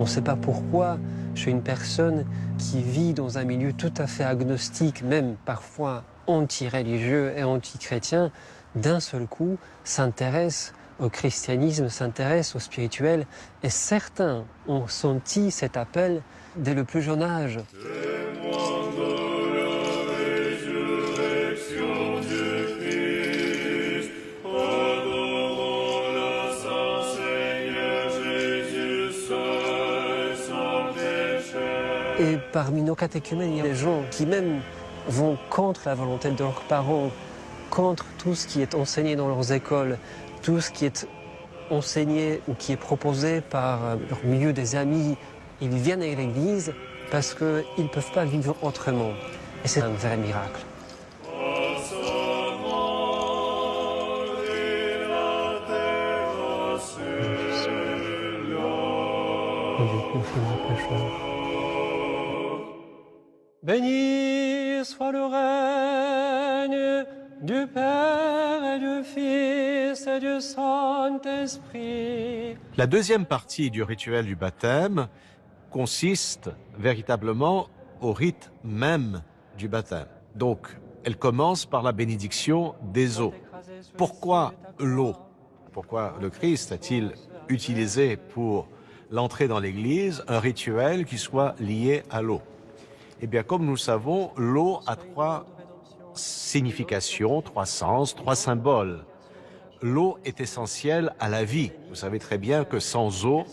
On ne sait pas pourquoi chez une personne qui vit dans un milieu tout à fait agnostique, même parfois anti-religieux et anti-chrétien, d'un seul coup s'intéresse au christianisme, s'intéresse au spirituel. Et certains ont senti cet appel dès le plus jeune âge. Et parmi nos catéchumènes, il y a des gens qui même vont contre la volonté de leurs parents, contre tout ce qui est enseigné dans leurs écoles, tout ce qui est enseigné ou qui est proposé par leur milieu des amis. Ils viennent à l'église parce qu'ils ne peuvent pas vivre autrement. Et c'est un vrai miracle. Béni soit le règne du Père et du Fils et du Saint-Esprit. La deuxième partie du rituel du baptême consiste véritablement au rite même du baptême. Donc, elle commence par la bénédiction des eaux. Pourquoi l'eau? Pourquoi le Christ a-t-il utilisé pour l'entrée dans l'Église un rituel qui soit lié à l'eau? Eh bien, comme nous le savons, l'eau a trois significations, trois sens, trois symboles. L'eau est essentielle à la vie. Vous savez très bien que sans eau,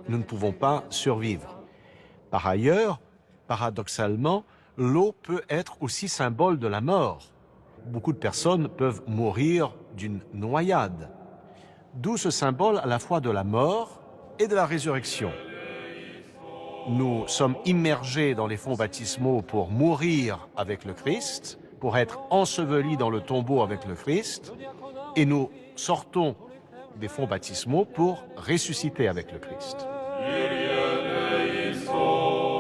nous ne pouvons pas survivre. Par ailleurs, paradoxalement, l'eau peut être aussi symbole de la mort. Beaucoup de personnes peuvent mourir d'une noyade. D'où ce symbole à la fois de la mort et de la résurrection. Nous sommes immergés dans les fonds baptismaux pour mourir avec le Christ, pour être ensevelis dans le tombeau avec le Christ, et nous sortons des fonds baptismaux pour ressusciter avec le Christ.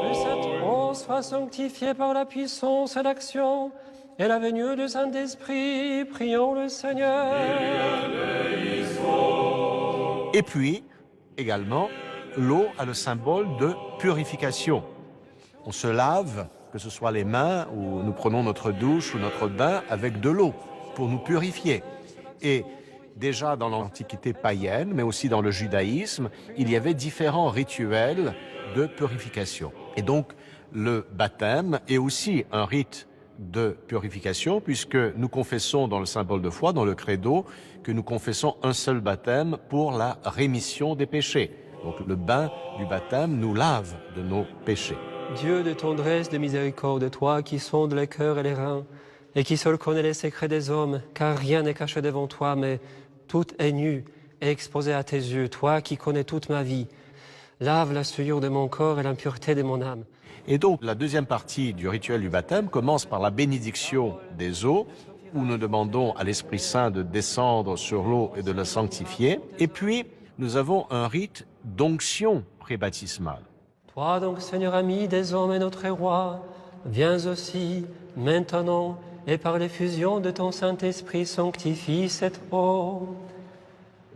Que cette eau soit sanctifiée par la puissance et l'action et la venue du Saint-Esprit. Prions le Seigneur. Et puis, également, l'eau a le symbole de purification. On se lave, que ce soit les mains, ou nous prenons notre douche ou notre bain avec de l'eau pour nous purifier. Et déjà dans l'Antiquité païenne, mais aussi dans le judaïsme, il y avait différents rituels de purification. Et donc, le baptême est aussi un rite de purification, puisque nous confessons dans le symbole de foi, dans le credo, que nous confessons un seul baptême pour la rémission des péchés. Donc le bain du baptême nous lave de nos péchés. Dieu de tendresse, de miséricorde, toi qui sondes les cœurs et les reins, et qui seul connais les secrets des hommes, car rien n'est caché devant toi, mais tout est nu et exposé à tes yeux, toi qui connais toute ma vie. Lave la souillure de mon corps et l'impureté de mon âme. Et donc la deuxième partie du rituel du baptême commence par la bénédiction des eaux, où nous demandons à l'Esprit Saint de descendre sur l'eau et de la sanctifier. Et puis, nous avons un rite d'onction prébaptismale. Toi donc, Seigneur ami des hommes et notre roi, viens aussi, maintenant, et par l'effusion de ton Saint-Esprit, sanctifie cette eau.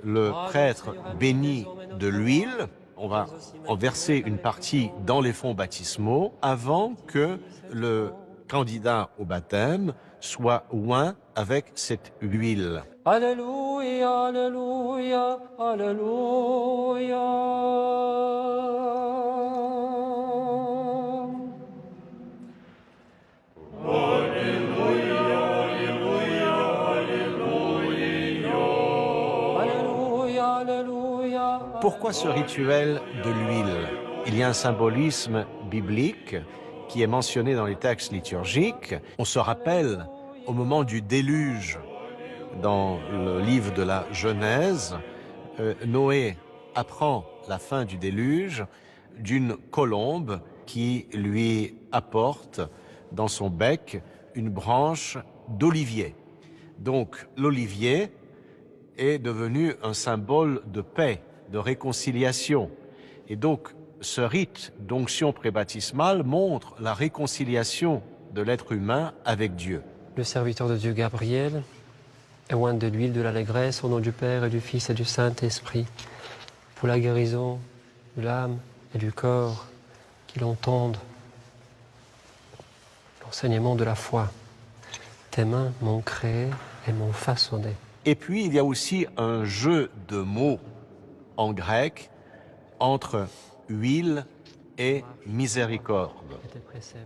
Le prêtre bénit de l'huile. On va en verser une partie dans les fonds baptismaux avant que le candidat au baptême soit oint avec cette huile. Alléluia, alléluia, alléluia. Pourquoi ce rituel de l'huile? Il y a un symbolisme biblique qui est mentionné dans les textes liturgiques. On se rappelle au moment du déluge, dans le livre de la Genèse, Noé apprend la fin du déluge d'une colombe qui lui apporte dans son bec une branche d'olivier. Donc l'olivier est devenu un symbole de paix, de réconciliation. Et donc ce rite d'onction prébaptismale montre la réconciliation de l'être humain avec Dieu. Le serviteur de Dieu Gabriel est oint de l'huile de l'allégresse au nom du Père et du Fils et du Saint-Esprit, pour la guérison de l'âme et du corps, qu'il entende l'enseignement de la foi. Tes mains m'ont créé et m'ont façonné. Et puis, il y a aussi un jeu de mots en grec entre huile et miséricorde.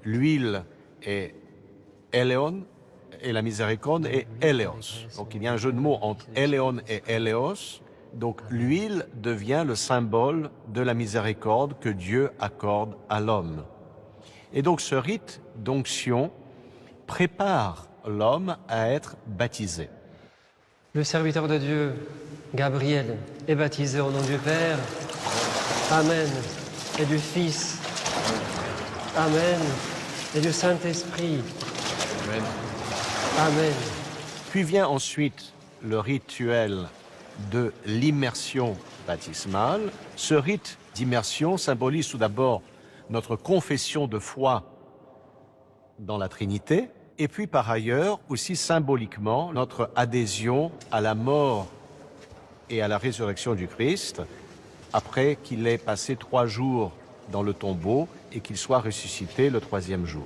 L'huile est éléon et la miséricorde est éléos. Donc il y a un jeu de mots entre éléon et éléos. Donc l'huile devient le symbole de la miséricorde que Dieu accorde à l'homme. Et donc ce rite d'onction prépare l'homme à être baptisé. Le serviteur de Dieu, Gabriel, est baptisé au nom du Père, Amen, et du Fils, Amen, et du Saint-Esprit, Amen. Amen. Puis vient ensuite le rituel de l'immersion baptismale. Ce rite d'immersion symbolise tout d'abord notre confession de foi dans la Trinité, et puis par ailleurs aussi symboliquement notre adhésion à la mort et à la résurrection du Christ, après qu'il ait passé 3 jours dans le tombeau et qu'il soit ressuscité le 3e jour.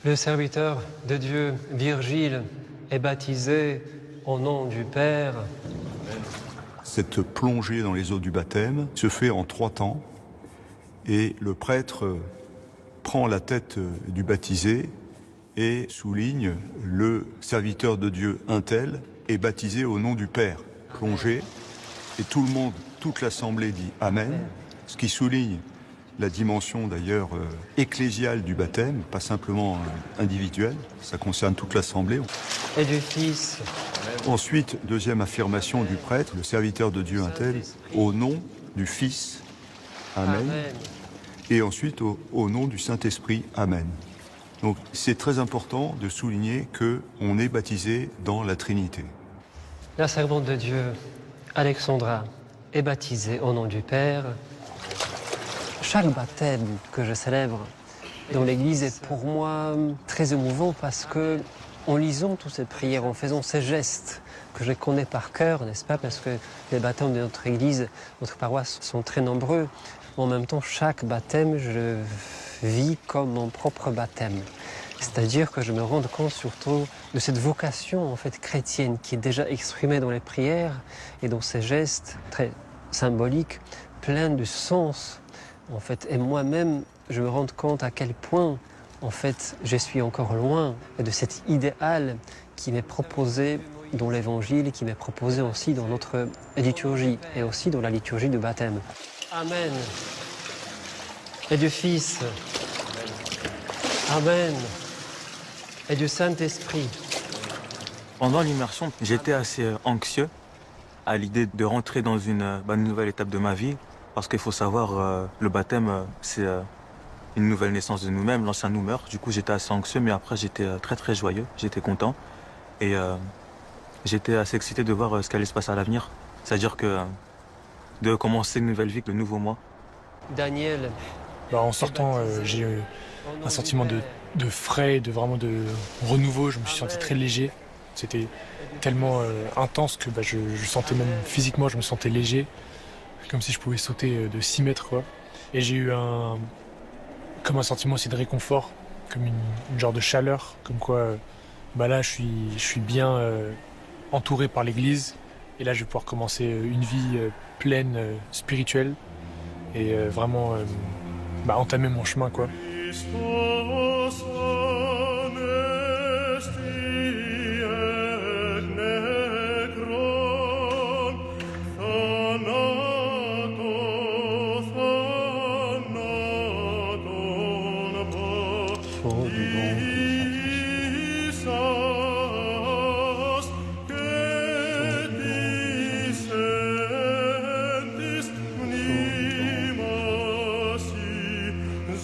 Le serviteur de Dieu, Virgile, est baptisé au nom du Père. Cette plongée dans les eaux du baptême se fait en 3 temps et le prêtre prend la tête du baptisé et souligne le serviteur de Dieu un tel est baptisé au nom du Père. Plongé et tout le monde, toute l'assemblée dit Amen, ce qui souligne la dimension d'ailleurs ecclésiale du baptême, pas simplement individuelle, ça concerne toute l'assemblée. Et du Fils. Ensuite, deuxième affirmation du prêtre, le serviteur de Dieu un tel, au nom du Fils, Amen. Amen. Et ensuite au nom du Saint-Esprit, Amen. Donc c'est très important de souligner qu'on est baptisé dans la Trinité. La servante de Dieu, Alexandra, est baptisée au nom du Père. Chaque baptême que je célèbre dans l'Église est pour moi très émouvant parce que, en lisant toutes ces prières, en faisant ces gestes que je connais par cœur, n'est-ce pas, parce que les baptêmes de notre Église, notre paroisse sont très nombreux. En même temps, chaque baptême, je vis comme mon propre baptême. C'est-à-dire que je me rends compte surtout de cette vocation en fait chrétienne qui est déjà exprimée dans les prières et dans ces gestes très symboliques, pleins de sens. En fait, et moi-même, je me rends compte à quel point, en fait, je suis encore loin de cet idéal qui m'est proposé dans l'Évangile, qui m'est proposé aussi dans notre liturgie et aussi dans la liturgie du baptême. Amen. Et du Fils. Amen. Et du Saint-Esprit. Pendant l'immersion, j'étais assez anxieux à l'idée de rentrer dans une nouvelle étape de ma vie. Parce qu'il faut savoir, le baptême, c'est une nouvelle naissance de nous-mêmes, l'ancien nous meurt. Du coup, j'étais assez anxieux, mais après, j'étais très très joyeux, j'étais content. Et j'étais assez excité de voir ce qui allait se passer à l'avenir. C'est-à-dire que de commencer une nouvelle vie, le nouveau moi. Daniel. En sortant, j'ai eu un sentiment de frais, vraiment de renouveau. Je me suis senti très léger. C'était tellement intense que je sentais même physiquement, je me sentais léger. Comme si je pouvais sauter de 6 mètres, quoi. Et j'ai eu un sentiment aussi de réconfort, comme une genre de chaleur, comme quoi là je suis bien entouré par l'Église et là je vais pouvoir commencer une vie pleine, spirituelle et vraiment entamer mon chemin, quoi.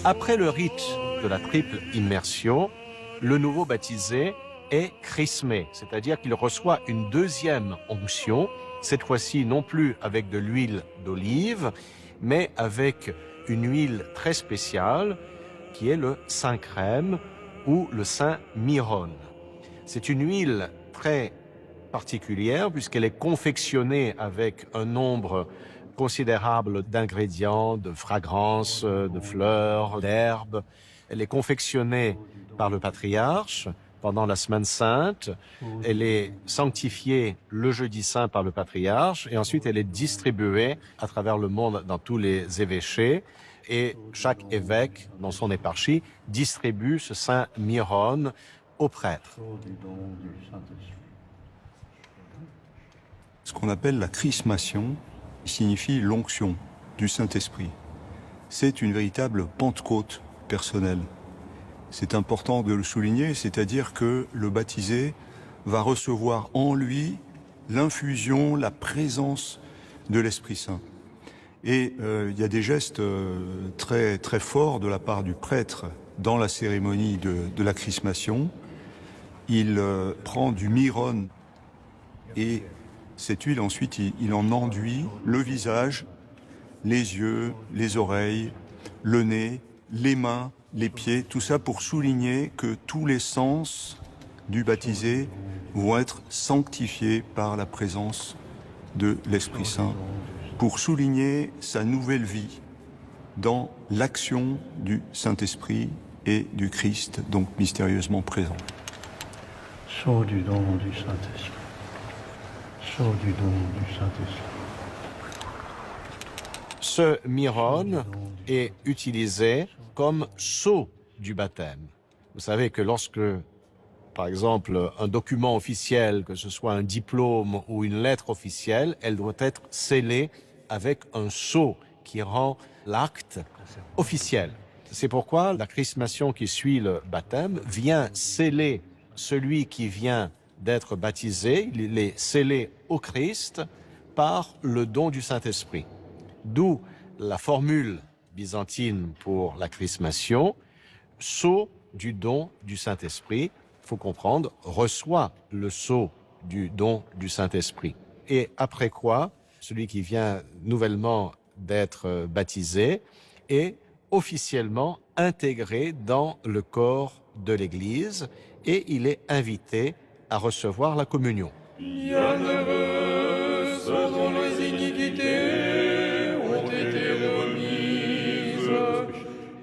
Après le rite de la triple immersion, le nouveau baptisé est chrismé, c'est-à-dire qu'il reçoit une deuxième onction, cette fois-ci non plus avec de l'huile d'olive, mais avec une huile très spéciale qui est le saint crème ou le saint myron. C'est une huile très particulière puisqu'elle est confectionnée avec un nombre considérable d'ingrédients, de fragrances, de fleurs, d'herbes. Elle est confectionnée par le patriarche pendant la semaine sainte. Elle est sanctifiée le jeudi saint par le patriarche et ensuite elle est distribuée à travers le monde dans tous les évêchés. Et chaque évêque, dans son éparchie, distribue ce saint myron aux prêtres. Ce qu'on appelle la chrismation signifie l'onction du Saint-Esprit. C'est une véritable Pentecôte personnelle. C'est important de le souligner, c'est-à-dire que le baptisé va recevoir en lui l'infusion, la présence de l'Esprit Saint. Et il y a des gestes très, très forts de la part du prêtre dans la cérémonie de la chrismation. Il prend du myron et cette huile, ensuite, il en enduit le visage, les yeux, les oreilles, le nez, les mains, les pieds, tout ça pour souligner que tous les sens du baptisé vont être sanctifiés par la présence de l'Esprit Saint, pour souligner sa nouvelle vie dans l'action du Saint-Esprit et du Christ, donc mystérieusement présent. Sceau du don du Saint-Esprit. Sceau du don du Saint-Esprit. Ce myron est utilisé comme sceau du baptême. Vous savez que lorsque, par exemple, un document officiel, que ce soit un diplôme ou une lettre officielle, elle doit être scellée avec un sceau qui rend l'acte officiel. C'est pourquoi la chrismation qui suit le baptême vient sceller celui qui vient d'être baptisé, il est scellé au Christ par le don du Saint-Esprit. D'où la formule byzantine pour la chrismation, sceau du don du Saint-Esprit, il faut comprendre, reçoit le sceau du don du Saint-Esprit. Et après quoi, celui qui vient nouvellement d'être baptisé est officiellement intégré dans le corps de l'Église et il est invité à recevoir la communion. Bienheureux ceux dont les iniquités ont été remises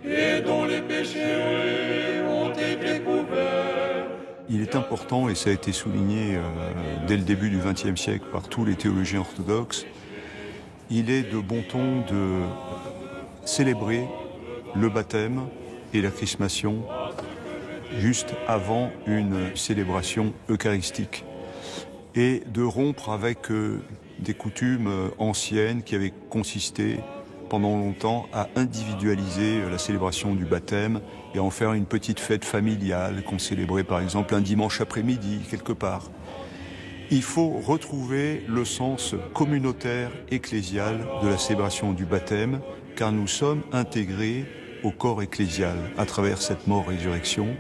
et dont les péchés ont été couverts. Il est important, et ça a été souligné dès le début du XXe siècle par tous les théologiens orthodoxes, il est de bon ton de célébrer le baptême et la chrismation juste avant une célébration eucharistique et de rompre avec des coutumes anciennes qui avaient consisté pendant longtemps à individualiser la célébration du baptême et à en faire une petite fête familiale qu'on célébrait par exemple un dimanche après-midi quelque part. Il faut retrouver le sens communautaire ecclésial de la célébration du baptême car nous sommes intégrés au corps ecclésial à travers cette mort-résurrection.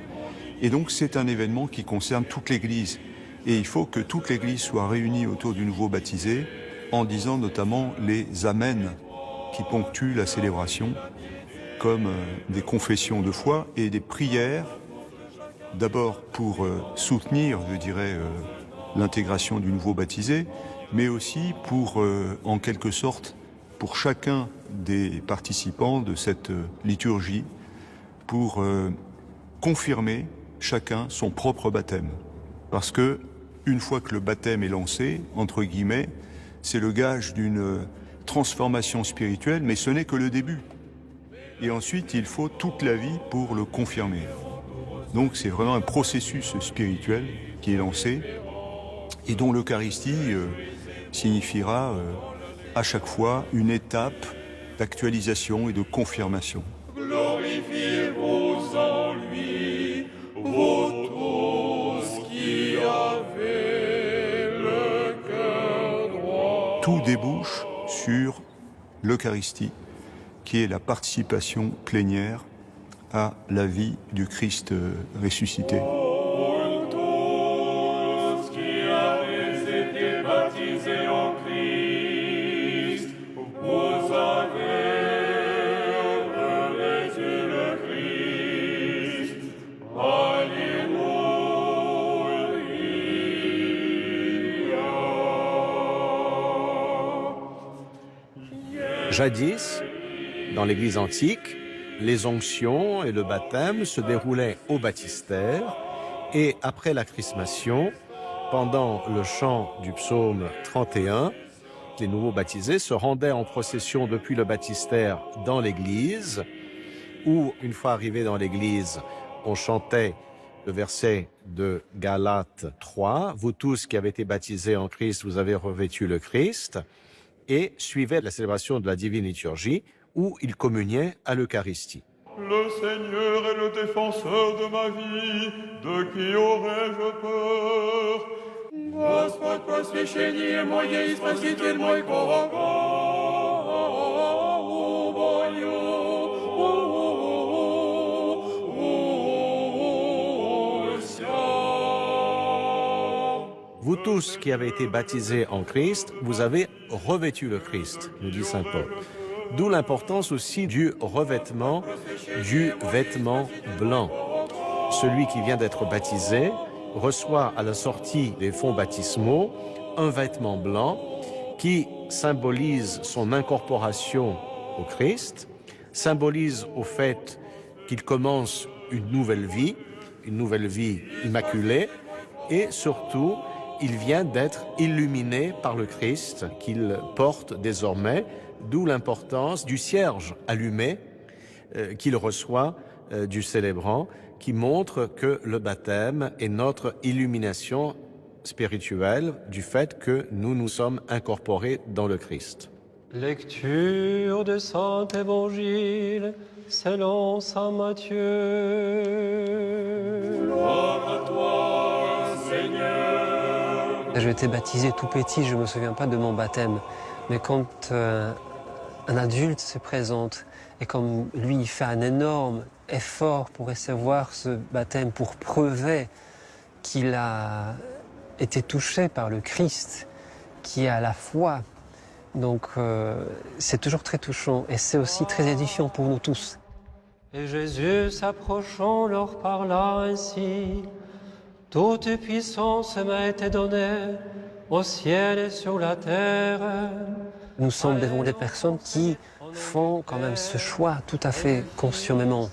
Et donc c'est un événement qui concerne toute l'Église. Et il faut que toute l'Église soit réunie autour du nouveau baptisé en disant notamment les amens qui ponctuent la célébration comme des confessions de foi et des prières, d'abord pour soutenir, je dirais, l'intégration du nouveau baptisé, mais aussi pour, en quelque sorte, pour chacun des participants de cette liturgie, pour confirmer chacun son propre baptême. Parce que, une fois que le baptême est lancé, entre guillemets, c'est le gage d'une transformation spirituelle, mais ce n'est que le début. Et ensuite, il faut toute la vie pour le confirmer. Donc c'est vraiment un processus spirituel qui est lancé et dont l'Eucharistie signifiera à chaque fois une étape d'actualisation et de confirmation. Glorifiez-vous en lui, vous tous qui avez le cœur droit. Tout débouche sur l'Eucharistie, qui est la participation plénière à la vie du Christ ressuscité. Pour tous qui avez été baptisés en Christ, vous avez revêtu le Christ. Alléluia. Jadis, dans l'Église antique, les onctions et le baptême se déroulaient au baptistère et après la chrismation, pendant le chant du psaume 31, les nouveaux baptisés se rendaient en procession depuis le baptistère dans l'église, où, une fois arrivés dans l'église, on chantait le verset de Galates 3, « Vous tous qui avez été baptisés en Christ, vous avez revêtu le Christ », et suivait la célébration de la divine liturgie, où ils communiaient à l'Eucharistie. Le Seigneur est le défenseur de ma vie, de qui aurais-je peur? Господь, просвещение мое и спаситель мой, кого Vous tous qui avez été baptisés en Christ, vous avez revêtu le Christ, nous dit saint Paul. D'où l'importance aussi du revêtement du vêtement blanc. Celui qui vient d'être baptisé reçoit à la sortie des fonts baptismaux un vêtement blanc qui symbolise son incorporation au Christ, symbolise au fait qu'il commence une nouvelle vie immaculée, et surtout, il vient d'être illuminé par le Christ qu'il porte désormais, d'où l'importance du cierge allumé qu'il reçoit du célébrant, qui montre que le baptême est notre illumination spirituelle du fait que nous nous sommes incorporés dans le Christ. Lecture de Saint Évangile selon Saint Matthieu. Gloire à toi, Seigneur. J'ai été baptisé tout petit, je ne me souviens pas de mon baptême. Mais quand un adulte se présente et comme lui, il fait un énorme effort pour recevoir ce baptême, pour prouver qu'il a été touché par le Christ, qui a la foi. Donc c'est toujours très touchant et c'est aussi très édifiant pour nous tous. Et Jésus s'approchant leur parla ainsi. Toute puissance m'a été donnée au ciel et sur la terre. Nous sommes devant des personnes qui font quand même ce choix tout à fait consciemment.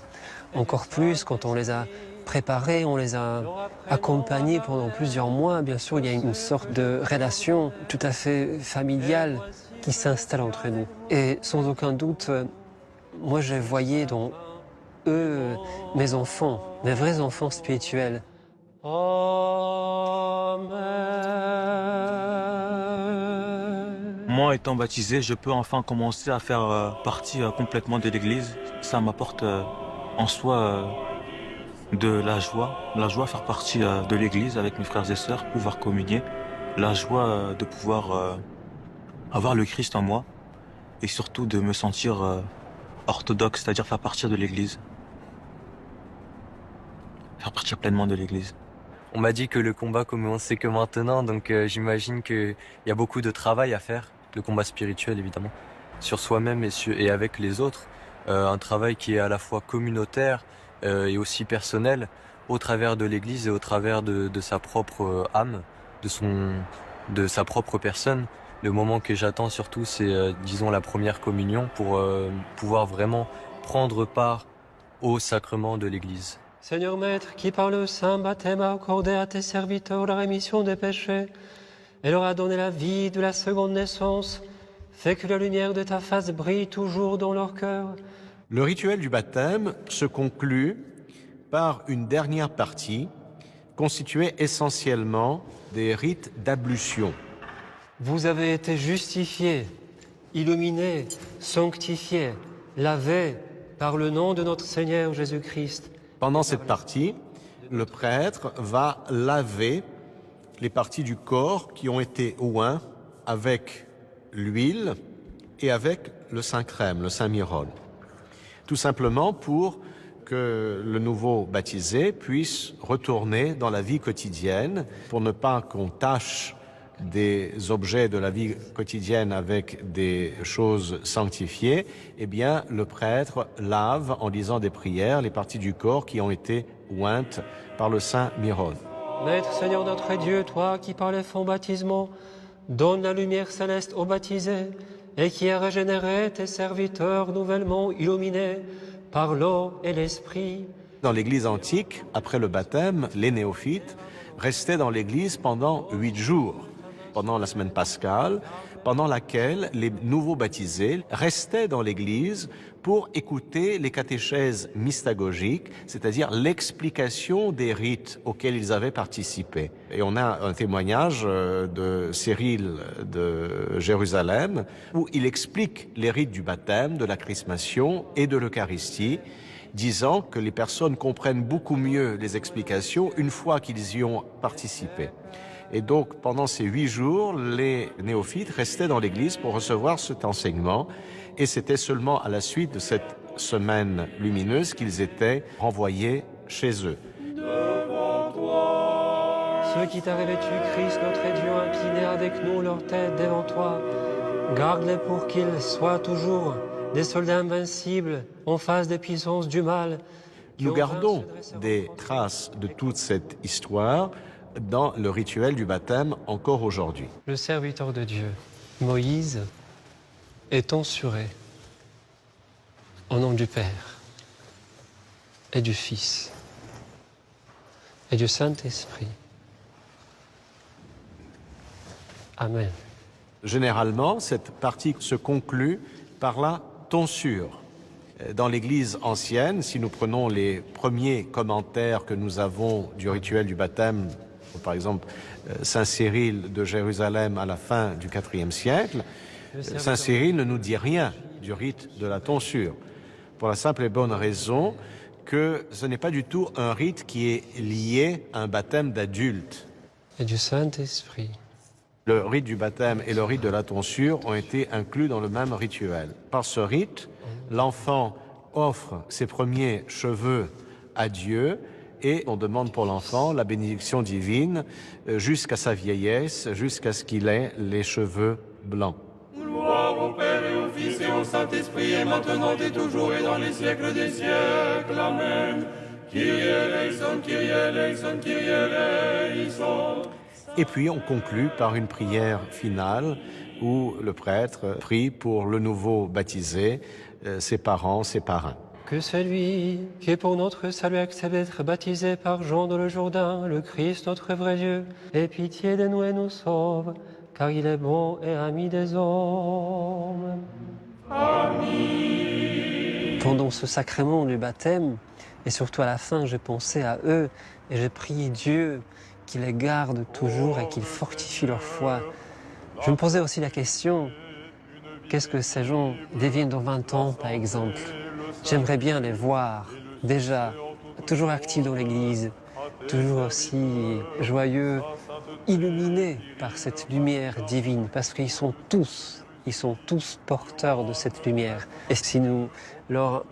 Encore plus quand on les a préparés, on les a accompagnés pendant plusieurs mois. Bien sûr, il y a une sorte de relation tout à fait familiale qui s'installe entre nous. Et sans aucun doute, moi je voyais dans eux mes enfants, mes vrais enfants spirituels. Amen. Moi, étant baptisé, je peux enfin commencer à faire partie complètement de l'Église. Ça m'apporte en soi de la joie faire partie de l'Église avec mes frères et sœurs, pouvoir communier, la joie de pouvoir avoir le Christ en moi et surtout de me sentir orthodoxe, c'est-à-dire faire partie de l'Église. Faire partie pleinement de l'Église. On m'a dit que le combat commençait que maintenant, donc j'imagine qu'il y a beaucoup de travail à faire, le combat spirituel évidemment, sur soi-même et avec les autres. Un travail qui est à la fois communautaire et aussi personnel, au travers de l'Église et au travers de sa propre âme, de sa propre personne. Le moment que j'attends surtout, c'est, disons, la première communion pour pouvoir vraiment prendre part au sacrement de l'Église. Seigneur Maître, qui par le saint baptême a accordé à tes serviteurs la rémission des péchés et leur a donné la vie de la seconde naissance, fais que la lumière de ta face brille toujours dans leur cœur. Le rituel du baptême se conclut par une dernière partie constituée essentiellement des rites d'ablution. Vous avez été justifiés, illuminés, sanctifiés, lavés par le nom de notre Seigneur Jésus-Christ. Pendant cette partie, le prêtre va laver les parties du corps qui ont été oints avec l'huile et avec le saint crème, le saint myrrhone. Tout simplement pour que le nouveau baptisé puisse retourner dans la vie quotidienne, pour ne pas qu'on tâche des objets de la vie quotidienne avec des choses sanctifiées, eh bien, le prêtre lave en disant des prières les parties du corps qui ont été ointes par le saint myrrhone. Maître Seigneur notre Dieu, toi qui par les fonts baptismaux donne la lumière céleste aux baptisés et qui a régénéré tes serviteurs nouvellement illuminés par l'eau et l'esprit. Dans l'Église antique, après le baptême, les néophytes restaient dans l'Église pendant 8 jours, pendant la semaine pascale, pendant laquelle les nouveaux baptisés restaient dans l'Église pour écouter les catéchèses mystagogiques, c'est-à-dire l'explication des rites auxquels ils avaient participé. Et on a un témoignage de Cyril de Jérusalem où il explique les rites du baptême, de la chrismation et de l'Eucharistie, disant que les personnes comprennent beaucoup mieux les explications une fois qu'ils y ont participé. Et donc, pendant ces 8 jours, les néophytes restaient dans l'Église pour recevoir cet enseignement. Et c'était seulement à la suite de cette semaine lumineuse qu'ils étaient renvoyés chez eux. Ceux qui t'a revêtu, Christ, notre Dieu, inclinés avec nous leur tête devant toi, garde-les pour qu'ils soient toujours des soldats invincibles en face des puissances du mal. Nous gardons des traces de toute cette histoire dans le rituel du baptême encore aujourd'hui. Le serviteur de Dieu, Moïse, est tonsuré au nom du Père et du Fils et du Saint-Esprit. Amen. Généralement, cette partie se conclut par la tonsure. Dans l'Église ancienne, si nous prenons les premiers commentaires que nous avons du rituel du baptême, par exemple Saint Cyril de Jérusalem à la fin du IVe siècle, Saint Cyril ne nous dit rien du rite de la tonsure, pour la simple et bonne raison que ce n'est pas du tout un rite qui est lié à un baptême d'adulte. Et du Saint-Esprit. Le rite du baptême et le rite de la tonsure ont été inclus dans le même rituel. Par ce rite, l'enfant offre ses premiers cheveux à Dieu et on demande pour l'enfant la bénédiction divine jusqu'à sa vieillesse, jusqu'à ce qu'il ait les cheveux blancs. Gloire au Père et au Fils et au Saint-Esprit, et maintenant et toujours et dans les siècles des siècles. Amen. Kyrie eleison, Kyrie eleison, Kyrie eleison. Et puis on conclut par une prière finale où le prêtre prie pour le nouveau baptisé, ses parents, ses parrains. Que celui qui pour notre salut accepte d'être baptisé par Jean dans le Jourdain, le Christ notre vrai Dieu, ait pitié de nous et nous sauve, car il est bon et ami des hommes. Amen. Pendant ce sacrement du baptême, et surtout à la fin, j'ai pensé à eux et j'ai prié Dieu qu'il les garde toujours et qu'il fortifie leur foi. Je me posais aussi la question, qu'est-ce que ces gens deviennent dans 20 ans, par exemple? J'aimerais bien les voir, déjà, toujours actifs dans l'Église, toujours aussi joyeux, illuminés par cette lumière divine, parce qu'ils sont tous porteurs de cette lumière. Et si nous leur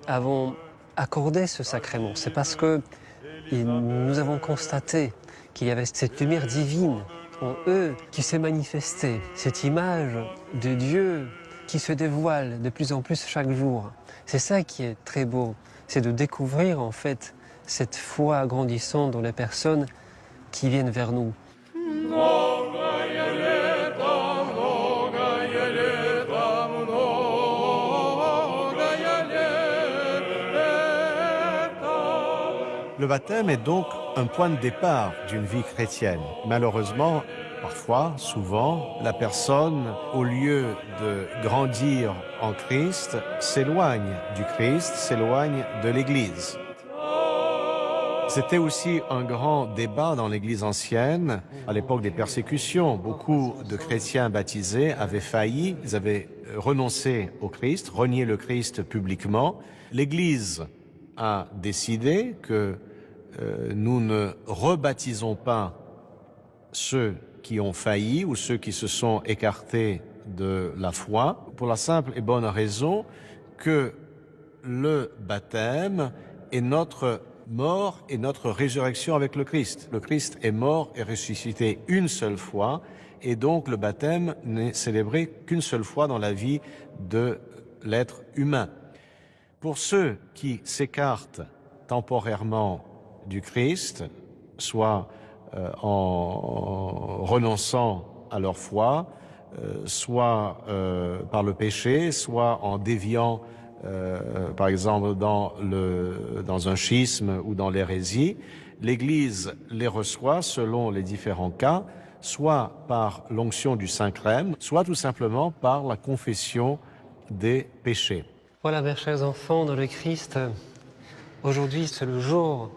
avons accordé ce sacrement, c'est parce que nous avons constaté qu'il y avait cette lumière divine en eux qui s'est manifestée, cette image de Dieu qui se dévoile de plus en plus chaque jour. C'est ça qui est très beau, c'est de découvrir en fait cette foi grandissante dans les personnes qui viennent vers nous. Le baptême est donc un point de départ d'une vie chrétienne. Malheureusement, parfois, souvent, la personne, au lieu de grandir en Christ, s'éloigne du Christ, s'éloigne de l'Église. C'était aussi un grand débat dans l'Église ancienne, à l'époque des persécutions. Beaucoup de chrétiens baptisés avaient failli, ils avaient renoncé au Christ, renié le Christ publiquement. L'Église a décidé que nous ne rebaptisons pas ceux qui ont failli ou ceux qui se sont écartés de la foi, pour la simple et bonne raison que le baptême est notre mort et notre résurrection avec le Christ. Le Christ est mort et ressuscité une seule fois, et donc le baptême n'est célébré qu'une seule fois dans la vie de l'être humain. Pour ceux qui s'écartent temporairement du Christ, soit en renonçant à leur foi, soit par le péché, soit en déviant, par exemple, dans un schisme ou dans l'hérésie. L'Église les reçoit selon les différents cas, soit par l'onction du Saint-Crème, soit tout simplement par la confession des péchés. Voilà, mes chers enfants, dans le Christ, aujourd'hui c'est le jour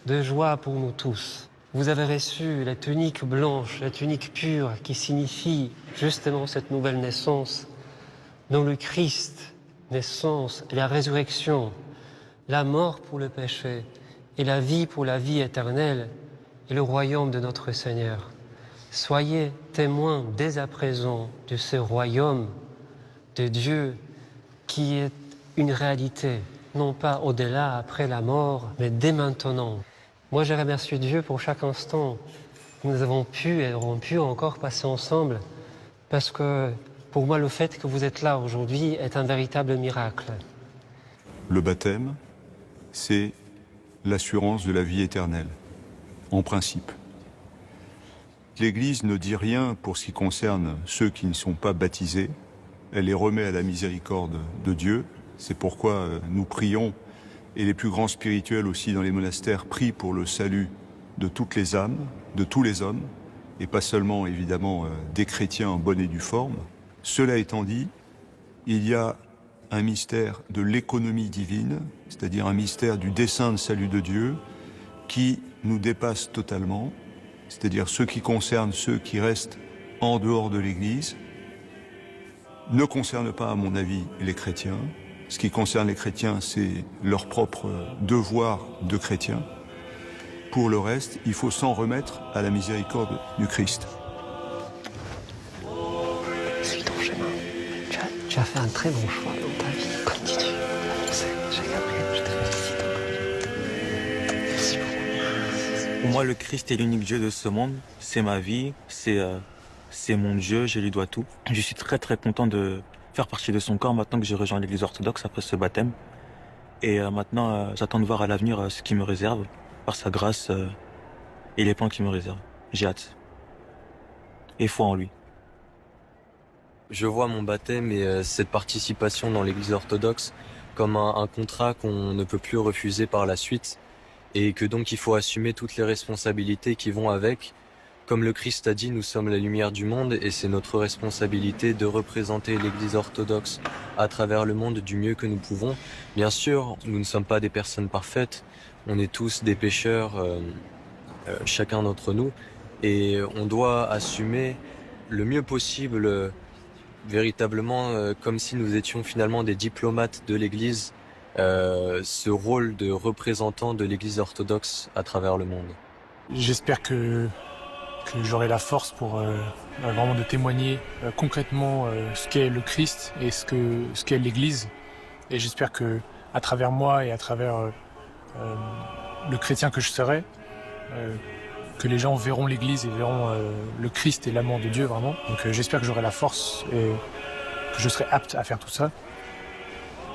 de joie pour nous tous. Vous avez reçu la tunique blanche, la tunique pure, qui signifie justement cette nouvelle naissance, dans le Christ, naissance et la résurrection, la mort pour le péché et la vie pour la vie éternelle et le royaume de notre Seigneur. Soyez témoins dès à présent de ce royaume de Dieu qui est une réalité, non pas au-delà, après la mort, mais dès maintenant. Moi, je remercie Dieu pour chaque instant que nous avons pu et aurons pu encore passer ensemble, parce que pour moi, le fait que vous êtes là aujourd'hui est un véritable miracle. Le baptême, c'est l'assurance de la vie éternelle, en principe. L'Église ne dit rien pour ce qui concerne ceux qui ne sont pas baptisés. Elle les remet à la miséricorde de Dieu. C'est pourquoi nous prions, et les plus grands spirituels aussi dans les monastères prient pour le salut de toutes les âmes, de tous les hommes, et pas seulement évidemment des chrétiens en bonne et due forme. Cela étant dit, il y a un mystère de l'économie divine, c'est-à-dire un mystère du dessein de salut de Dieu, qui nous dépasse totalement, c'est-à-dire ce qui concerne ceux qui restent en dehors de l'Église, ne concerne pas, à mon avis, les chrétiens. Ce qui concerne les chrétiens, c'est leur propre devoir de chrétien. Pour le reste, il faut s'en remettre à la miséricorde du Christ. Suis ton chemin. Tu as fait un très bon choix dans ta vie. Continue. Gabriel, je te félicite encore. Merci beaucoup. Pour moi, le Christ est l'unique Dieu de ce monde. C'est ma vie, c'est mon Dieu, je lui dois tout. Je suis très très content de faire partie de son corps maintenant que j'ai rejoint l'Église orthodoxe après ce baptême. Et maintenant, j'attends de voir à l'avenir ce qu'il me réserve, par sa grâce et les plans qu'il me réserve. J'ai hâte. Et foi en lui. Je vois mon baptême et cette participation dans l'Église orthodoxe comme un contrat qu'on ne peut plus refuser par la suite et que donc il faut assumer toutes les responsabilités qui vont avec. Comme le Christ a dit, nous sommes la lumière du monde et c'est notre responsabilité de représenter l'Église orthodoxe à travers le monde du mieux que nous pouvons. Bien sûr, nous ne sommes pas des personnes parfaites, on est tous des pécheurs, chacun d'entre nous, et on doit assumer le mieux possible, véritablement comme si nous étions finalement des diplomates de l'Église, ce rôle de représentant de l'Église orthodoxe à travers le monde. J'espère que j'aurai la force pour vraiment de témoigner concrètement ce qu'est le Christ et ce qu'est l'Église. Et j'espère que à travers moi et à travers le chrétien que je serai, que les gens verront l'Église et verront le Christ et l'amour de Dieu vraiment. Donc j'espère que j'aurai la force et que je serai apte à faire tout ça.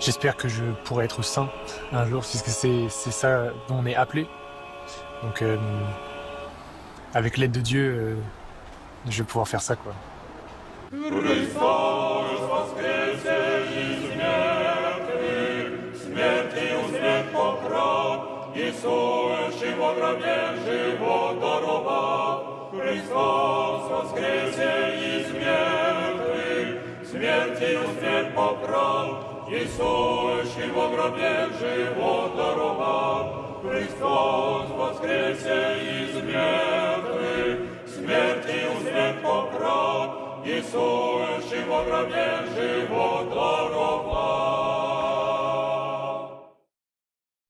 J'espère que je pourrai être saint un jour, puisque c'est ça dont on est appelé. Donc avec l'aide de Dieu, je vais pouvoir faire ça, quoi. Христос воскресе из мертвых, смертью смерть поправ, Иисус, во гробе живота